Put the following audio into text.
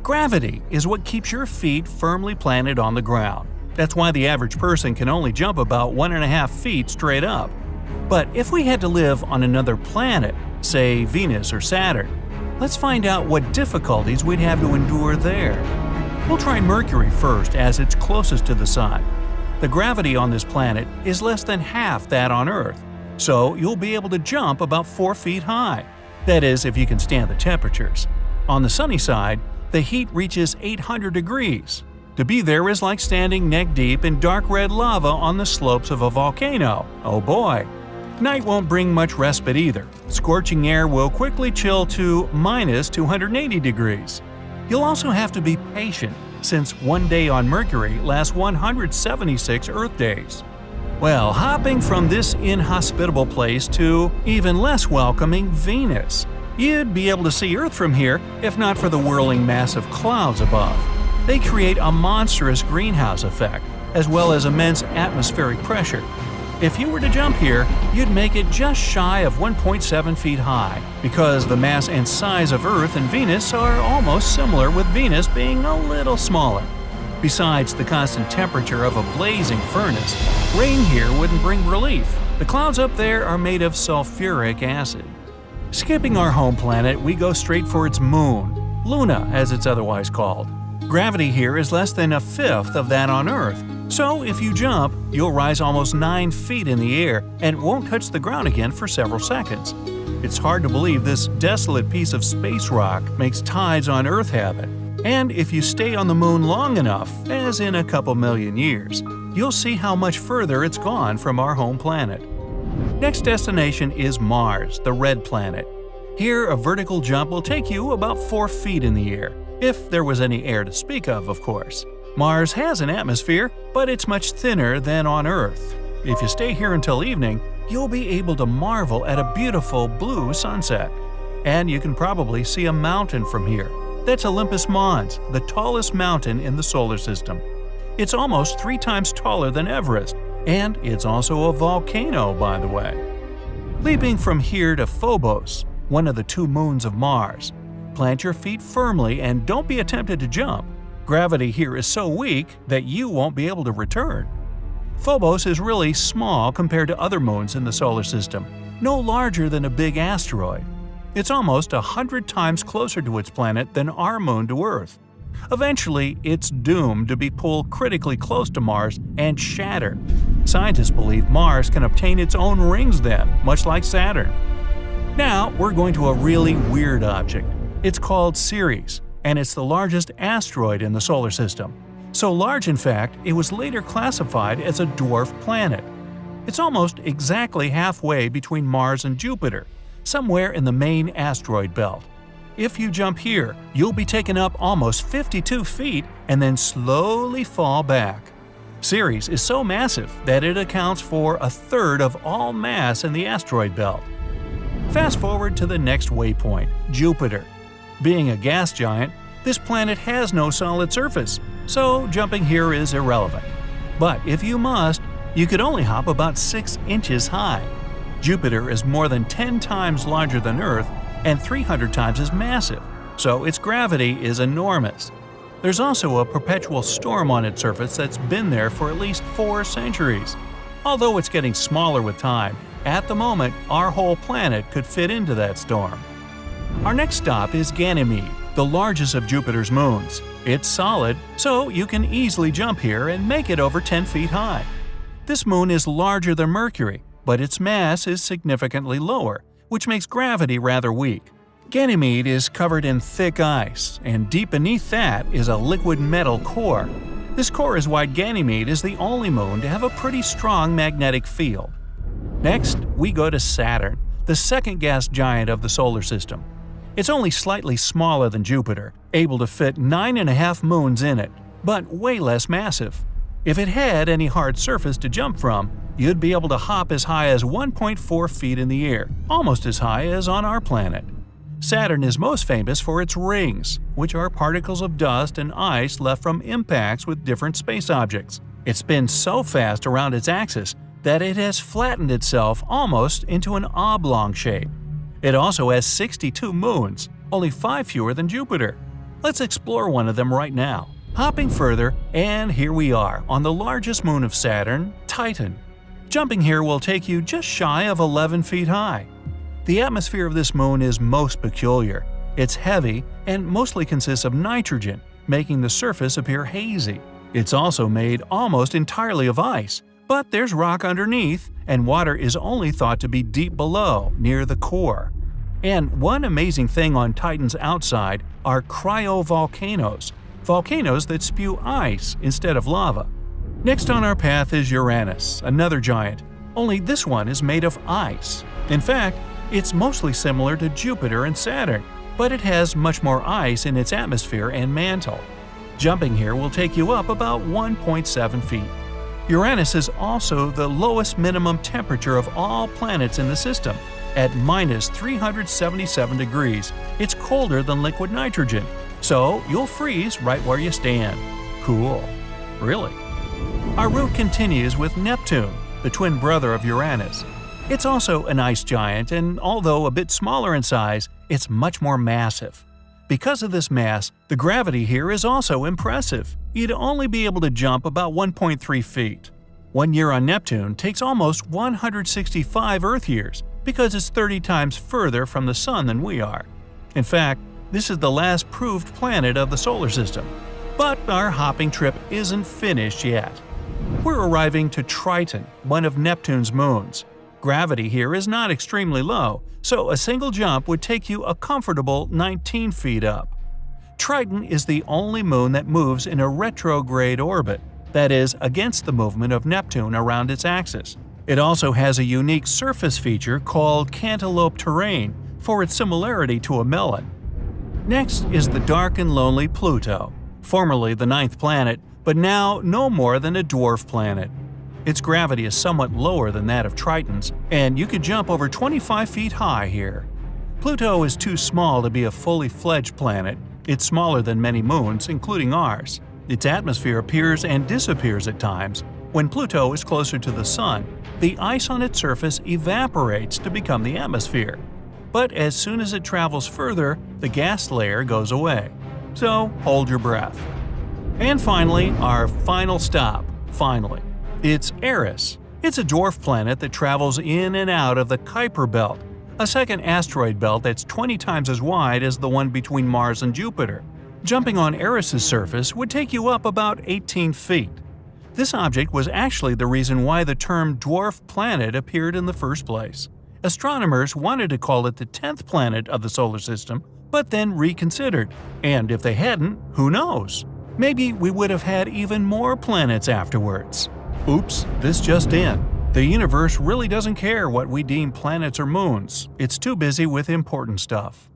Gravity is what keeps your feet firmly planted on the ground. That's why the average person can only jump about 1.5 feet straight up. But if we had to live on another planet, say Venus or Saturn, let's find out what difficulties we'd have to endure there. We'll try Mercury first, as it's closest to the Sun. The gravity on this planet is less than half that on Earth, so you'll be able to jump about 4 feet high. That is, if you can stand the temperatures. On the sunny side, the heat reaches 800 degrees. To be there is like standing neck-deep in dark red lava on the slopes of a volcano. Oh boy! Night won't bring much respite either. Scorching air will quickly chill to minus 280 degrees. You'll also have to be patient, since one day on Mercury lasts 176 Earth days. Well, hopping from this inhospitable place to even less welcoming Venus. You'd be able to see Earth from here if not for the whirling mass of clouds above. They create a monstrous greenhouse effect, as well as immense atmospheric pressure. If you were to jump here, you'd make it just shy of 1.7 feet high, because the mass and size of Earth and Venus are almost similar, with Venus being a little smaller. Besides the constant temperature of a blazing furnace, rain here wouldn't bring relief. The clouds up there are made of sulfuric acid. Skipping our home planet, we go straight for its moon, Luna as it's otherwise called. Gravity here is less than a fifth of that on Earth, so if you jump, you'll rise almost 9 feet in the air and won't touch the ground again for several seconds. It's hard to believe this desolate piece of space rock makes tides on Earth habit. And if you stay on the moon long enough, as in a couple million years, you'll see how much further it's gone from our home planet. Next destination is Mars, the red planet. Here, a vertical jump will take you about 4 feet in the air, if there was any air to speak of course. Mars has an atmosphere, but it's much thinner than on Earth. If you stay here until evening, you'll be able to marvel at a beautiful blue sunset. And you can probably see a mountain from here. That's Olympus Mons, the tallest mountain in the solar system. It's almost 3 times taller than Everest, and it's also a volcano, by the way. Leaping from here to Phobos, one of the 2 moons of Mars. Plant your feet firmly and don't be tempted to jump. Gravity here is so weak that you won't be able to return. Phobos is really small compared to other moons in the solar system, no larger than a big asteroid. It's almost 100 times closer to its planet than our moon to Earth. Eventually, it's doomed to be pulled critically close to Mars and shatter. Scientists believe Mars can obtain its own rings then, much like Saturn. Now, we're going to a really weird object. It's called Ceres, and it's the largest asteroid in the solar system. So large, in fact, it was later classified as a dwarf planet. It's almost exactly halfway between Mars and Jupiter, somewhere in the main asteroid belt. If you jump here, you'll be taken up almost 52 feet and then slowly fall back. Ceres is so massive that it accounts for a third of all mass in the asteroid belt. Fast forward to the next waypoint, Jupiter. Being a gas giant, this planet has no solid surface, so jumping here is irrelevant. But if you must, you could only hop about 6 inches high. Jupiter is more than 10 times larger than Earth and 300 times as massive, so its gravity is enormous. There's also a perpetual storm on its surface that's been there for at least 4 centuries. Although it's getting smaller with time, at the moment our whole planet could fit into that storm. Our next stop is Ganymede, the largest of Jupiter's moons. It's solid, so you can easily jump here and make it over 10 feet high. This moon is larger than Mercury, but its mass is significantly lower, which makes gravity rather weak. Ganymede is covered in thick ice, and deep beneath that is a liquid metal core. This core is why Ganymede is the only moon to have a pretty strong magnetic field. Next, we go to Saturn, the second gas giant of the solar system. It's only slightly smaller than Jupiter, able to fit 9.5 moons in it, but way less massive. If it had any hard surface to jump from, you'd be able to hop as high as 1.4 feet in the air, almost as high as on our planet. Saturn is most famous for its rings, which are particles of dust and ice left from impacts with different space objects. It spins so fast around its axis that it has flattened itself almost into an oblong shape. It also has 62 moons, only 5 fewer than Jupiter. Let's explore one of them right now. Hopping further, and here we are on the largest moon of Saturn, Titan. Jumping here will take you just shy of 11 feet high. The atmosphere of this moon is most peculiar. It's heavy and mostly consists of nitrogen, making the surface appear hazy. It's also made almost entirely of ice, but there's rock underneath, and water is only thought to be deep below, near the core. And one amazing thing on Titan's outside are cryovolcanoes, volcanoes that spew ice instead of lava. Next on our path is Uranus, another giant, only this one is made of ice. In fact, it's mostly similar to Jupiter and Saturn, but it has much more ice in its atmosphere and mantle. Jumping here will take you up about 1.7 feet. Uranus is also the lowest minimum temperature of all planets in the system. At minus 377 degrees, it's colder than liquid nitrogen, so you'll freeze right where you stand. Cool. Really. Our route continues with Neptune, the twin brother of Uranus. It's also an ice giant, and although a bit smaller in size, it's much more massive. Because of this mass, the gravity here is also impressive. You'd only be able to jump about 1.3 feet. 1 year on Neptune takes almost 165 Earth years, because it's 30 times further from the Sun than we are. In fact, this is the last proved planet of the solar system. But our hopping trip isn't finished yet. We're arriving to Triton, one of Neptune's moons. Gravity here is not extremely low, so a single jump would take you a comfortable 19 feet up. Triton is the only moon that moves in a retrograde orbit, that is, against the movement of Neptune around its axis. It also has a unique surface feature called cantaloupe terrain for its similarity to a melon. Next is the dark and lonely Pluto, formerly the 9th planet, but now no more than a dwarf planet. Its gravity is somewhat lower than that of Triton's, and you could jump over 25 feet high here. Pluto is too small to be a fully fledged planet. It's smaller than many moons, including ours. Its atmosphere appears and disappears at times. When Pluto is closer to the Sun, the ice on its surface evaporates to become the atmosphere. But as soon as it travels further, the gas layer goes away. So hold your breath. And finally, our final stop. It's Eris. It's a dwarf planet that travels in and out of the Kuiper Belt, a second asteroid belt that's 20 times as wide as the one between Mars and Jupiter. Jumping on Eris's surface would take you up about 18 feet. This object was actually the reason why the term dwarf planet appeared in the first place. Astronomers wanted to call it the 10th planet of the solar system, but then reconsidered. And if they hadn't, who knows? Maybe we would have had even more planets afterwards. Oops, this just in. The universe really doesn't care what we deem planets or moons. It's too busy with important stuff.